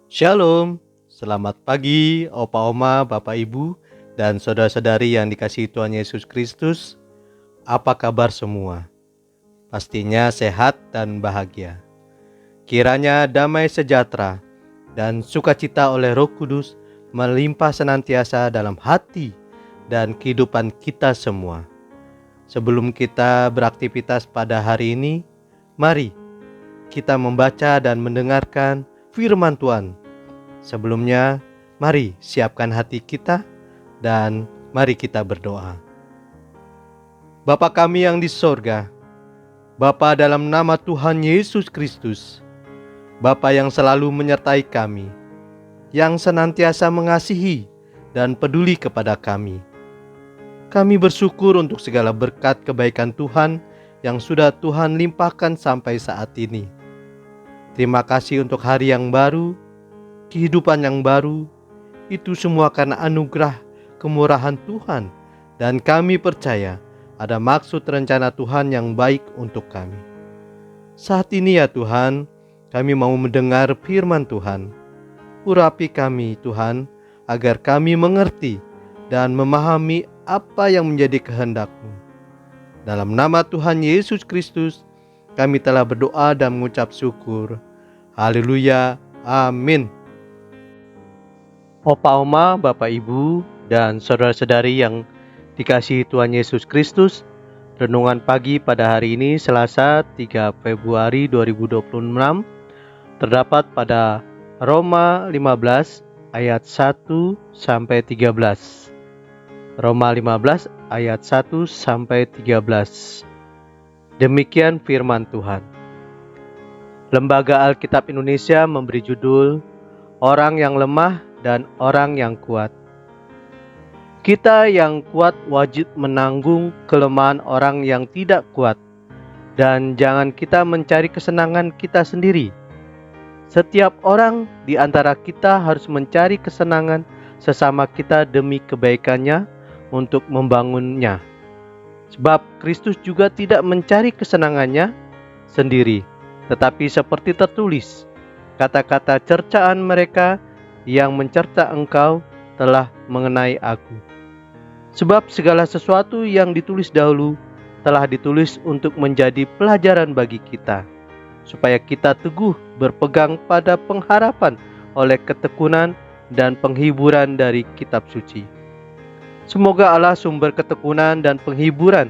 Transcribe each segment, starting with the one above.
Shalom, selamat pagi Opa Oma, Bapak Ibu, dan saudara-saudari yang dikasihi Tuhan Yesus Kristus. Apa kabar semua? Pastinya sehat dan bahagia. Kiranya damai sejahtera dan sukacita oleh Roh Kudus melimpah senantiasa dalam hati dan kehidupan kita semua. Sebelum kita beraktivitas pada hari ini, mari kita membaca dan mendengarkan firman Tuhan. Sebelumnya, mari siapkan hati kita dan mari kita berdoa. Bapa kami yang di sorga, Bapa dalam nama Tuhan Yesus Kristus, Bapa yang selalu menyertai kami, yang senantiasa mengasihi dan peduli kepada kami. Kami bersyukur untuk segala berkat kebaikan Tuhan yang sudah Tuhan limpahkan sampai saat ini. Terima kasih untuk hari yang baru, kehidupan yang baru, itu semua karena anugerah kemurahan Tuhan, dan kami percaya ada maksud rencana Tuhan yang baik untuk kami. Saat ini ya Tuhan, kami mau mendengar firman Tuhan. Urapi kami Tuhan, agar kami mengerti dan memahami apa yang menjadi kehendak-Mu. Dalam nama Tuhan Yesus Kristus, kami telah berdoa dan mengucap syukur. Haleluya, amin. Opa Oma, Bapak Ibu, dan saudara-saudari yang dikasihi Tuhan Yesus Kristus, renungan pagi pada hari ini Selasa 3 Februari 2026 terdapat pada Roma 15 ayat 1 sampai 13. Roma 15 ayat 1 sampai 13. Demikian firman Tuhan. Lembaga Alkitab Indonesia memberi judul Orang yang lemah dan orang yang kuat. Kita yang kuat wajib menanggung kelemahan orang yang tidak kuat, dan jangan kita mencari kesenangan kita sendiri. Setiap orang di antara kita harus mencari kesenangan sesama kita demi kebaikannya untuk membangunnya. Sebab Kristus juga tidak mencari kesenangannya sendiri, tetapi seperti tertulis, kata-kata cercaan mereka yang mencerca engkau telah mengenai aku. Sebab segala sesuatu yang ditulis dahulu telah ditulis untuk menjadi pelajaran bagi kita, supaya kita teguh berpegang pada pengharapan oleh ketekunan dan penghiburan dari kitab suci. Semoga Allah sumber ketekunan dan penghiburan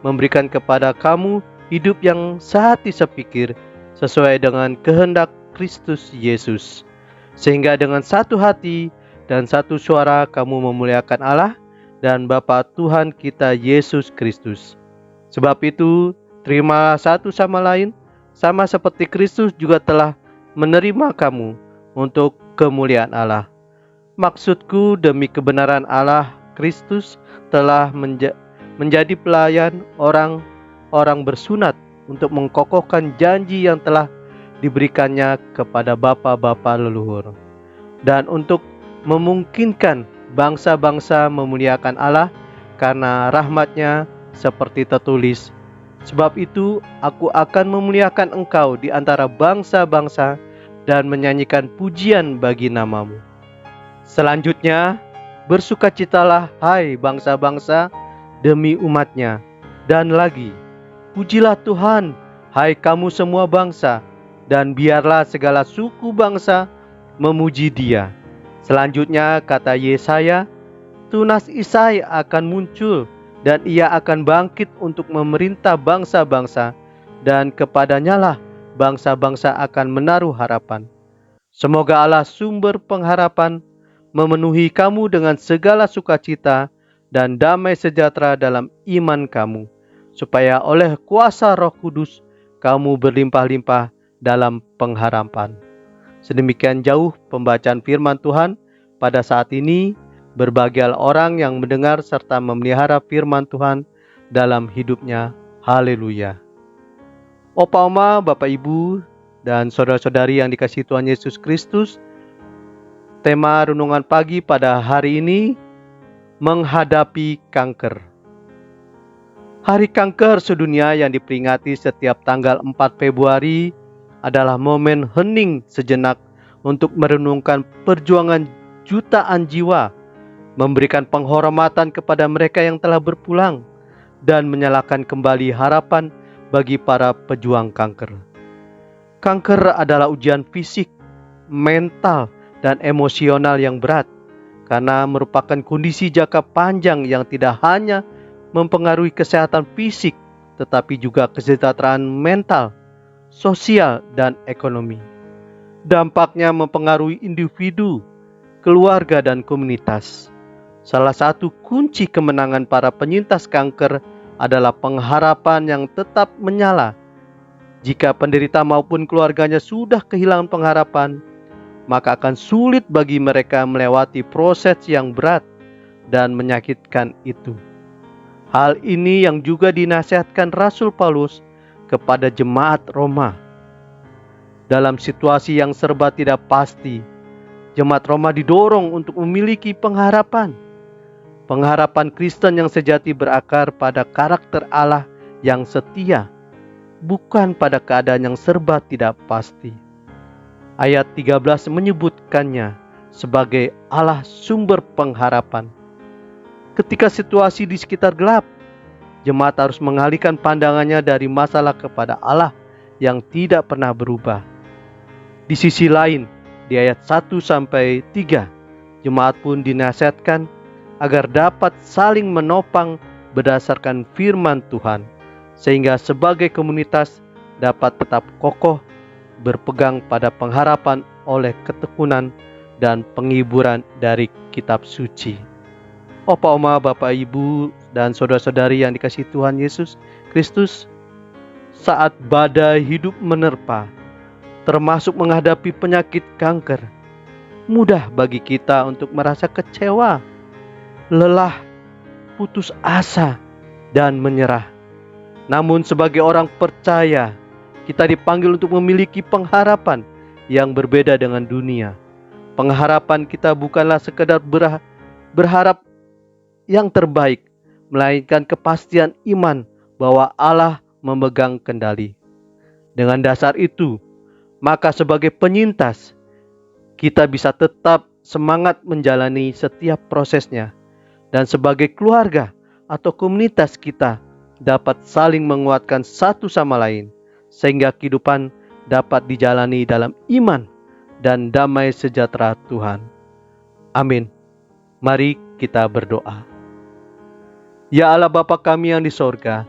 memberikan kepada kamu hidup yang sehati sepikir sesuai dengan kehendak Kristus Yesus, sehingga dengan satu hati dan satu suara kamu memuliakan Allah dan Bapa Tuhan kita Yesus Kristus. Sebab itu, terimalah satu sama lain, sama seperti Kristus juga telah menerima kamu untuk kemuliaan Allah. Maksudku, demi kebenaran Allah, Kristus telah menjadi pelayan orang-orang bersunat untuk mengkokohkan janji yang telah diberikannya kepada bapa-bapa leluhur, dan untuk memungkinkan bangsa-bangsa memuliakan Allah karena rahmat-Nya, seperti tertulis, sebab itu aku akan memuliakan engkau di antara bangsa-bangsa dan menyanyikan pujian bagi nama-Mu. Selanjutnya, bersukacitalah hai bangsa-bangsa demi umat-Nya, dan lagi, pujilah Tuhan hai kamu semua bangsa, dan biarlah segala suku bangsa memuji Dia. Selanjutnya kata Yesaya, tunas Isai akan muncul dan ia akan bangkit untuk memerintah bangsa-bangsa, dan kepadanya lah bangsa-bangsa akan menaruh harapan. Semoga Allah sumber pengharapan memenuhi kamu dengan segala sukacita dan damai sejahtera dalam iman kamu, supaya oleh kuasa Roh Kudus kamu berlimpah-limpah dalam pengharapan. Sedemikian jauh pembacaan firman Tuhan pada saat ini. Berbahagialah orang yang mendengar serta memelihara firman Tuhan dalam hidupnya. Haleluya. Opa Oma, Bapak Ibu, dan saudara-saudari yang dikasihi Tuhan Yesus Kristus, tema renungan pagi pada hari ini, menghadapi kanker. Hari Kanker Sedunia yang diperingati setiap tanggal 4 Februari adalah momen hening sejenak untuk merenungkan perjuangan jutaan jiwa, memberikan penghormatan kepada mereka yang telah berpulang, dan menyalakan kembali harapan bagi para pejuang kanker. Kanker adalah ujian fisik, mental, dan emosional yang berat, karena merupakan kondisi jangka panjang yang tidak hanya mempengaruhi kesehatan fisik, tetapi juga kesejahteraan mental, sosial, dan ekonomi. Dampaknya mempengaruhi individu, keluarga, dan komunitas. Salah satu kunci kemenangan para penyintas kanker adalah pengharapan yang tetap menyala. Jika penderita maupun keluarganya sudah kehilangan pengharapan, maka akan sulit bagi mereka melewati proses yang berat dan menyakitkan itu. Hal ini yang juga dinasihatkan Rasul Paulus kepada jemaat Roma. Dalam situasi yang serba tidak pasti, jemaat Roma didorong untuk memiliki pengharapan. Pengharapan Kristen yang sejati berakar pada karakter Allah yang setia, bukan pada keadaan yang serba tidak pasti. Ayat 13 menyebutkannya sebagai Allah sumber pengharapan. Ketika situasi di sekitar gelap, jemaat harus mengalihkan pandangannya dari masalah kepada Allah yang tidak pernah berubah. Di sisi lain, di ayat 1-3, jemaat pun dinasihatkan agar dapat saling menopang berdasarkan firman Tuhan, sehingga sebagai komunitas dapat tetap kokoh berpegang pada pengharapan oleh ketekunan dan penghiburan dari kitab suci. Opa, oma, bapak, ibu, dan saudara-saudari yang dikasihi Tuhan Yesus Kristus, saat badai hidup menerpa, termasuk menghadapi penyakit kanker, mudah bagi kita untuk merasa kecewa, lelah, putus asa, dan menyerah. Namun sebagai orang percaya, kita dipanggil untuk memiliki pengharapan yang berbeda dengan dunia. Pengharapan kita bukanlah sekedar berharap yang terbaik, melainkan kepastian iman bahwa Allah memegang kendali. Dengan dasar itu, maka sebagai penyintas, kita bisa tetap semangat menjalani setiap prosesnya. Dan sebagai keluarga atau komunitas, kita dapat saling menguatkan satu sama lain, sehingga kehidupan dapat dijalani dalam iman dan damai sejahtera Tuhan. Amin. Mari kita berdoa. Ya Allah Bapa kami yang di sorga,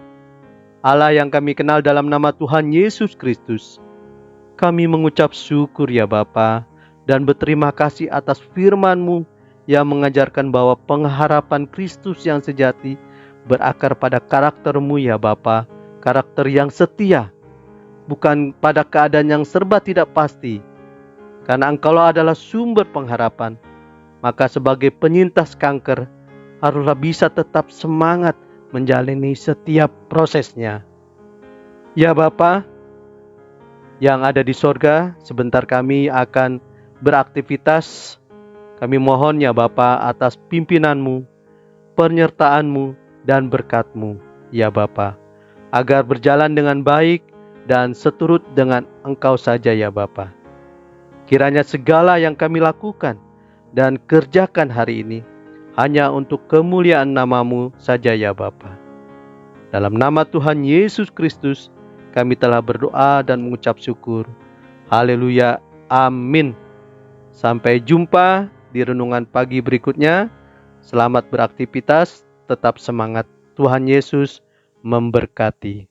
Allah yang kami kenal dalam nama Tuhan Yesus Kristus, kami mengucap syukur ya Bapa, dan berterima kasih atas firman-Mu yang mengajarkan bahwa pengharapan Kristus yang sejati berakar pada karakter-Mu ya Bapa, karakter yang setia, bukan pada keadaan yang serba tidak pasti. Karena Engkaulah adalah sumber pengharapan, maka sebagai penyintas kanker, haruslah bisa tetap semangat menjalani setiap prosesnya. Ya Bapa yang ada di sorga, sebentar kami akan beraktivitas. Kami mohon ya Bapa atas pimpinan-Mu, penyertaan-Mu, dan berkat-Mu ya Bapa, agar berjalan dengan baik dan seturut dengan Engkau saja ya Bapa. Kiranya segala yang kami lakukan dan kerjakan hari ini hanya untuk kemuliaan nama-Mu saja ya Bapa. Dalam nama Tuhan Yesus Kristus kami telah berdoa dan mengucap syukur. Haleluya, amin. Sampai jumpa di renungan pagi berikutnya. Selamat beraktivitas, tetap semangat. Tuhan Yesus memberkati.